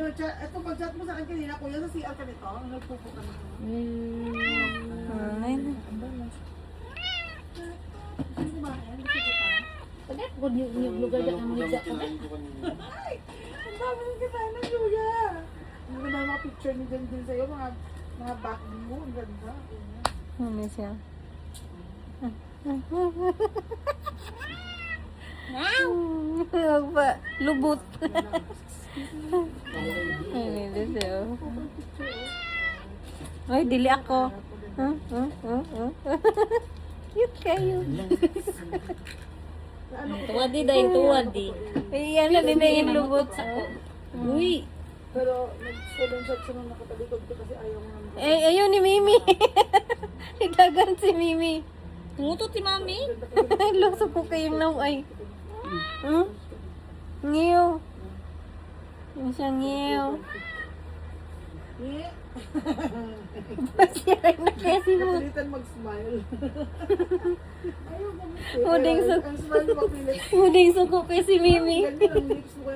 nag-chat, eto pag-chat mo sa akin kanina, kuya, sa CR ka nito, nagpupo ka nito. Ayun. Gusto mo ba yan? Gusto ko pa? Padat ko yung lugar na ang nigga ko. Ay! Ang dami ng kita ng kuya! Ang ganda mga picture ni Jen din sa'yo, mga background mo, ang ganda. Ano siya? Ba, lubot. Ano siya? Ay, dili ako. Cute kayo. Tuwad di dahil tuwad di. Ay, yan na din na yung lubot. Uy! Pero nag-screenshot siya nung nakatalikod ko kasi ayaw mo naman. Eh, ayun ni Mimi. Hidagan si Mimi. Tumutot si mami. Loso ko kayong naway. Ngiyo. Yung siya ngiyo. Eh, Pasiyarin na kasi mo. napilitan mag-smile. Ayaw mo. Huding Ang smile mo mapilit. Huding suko kay si Mimi. Ganyan ang lips mo.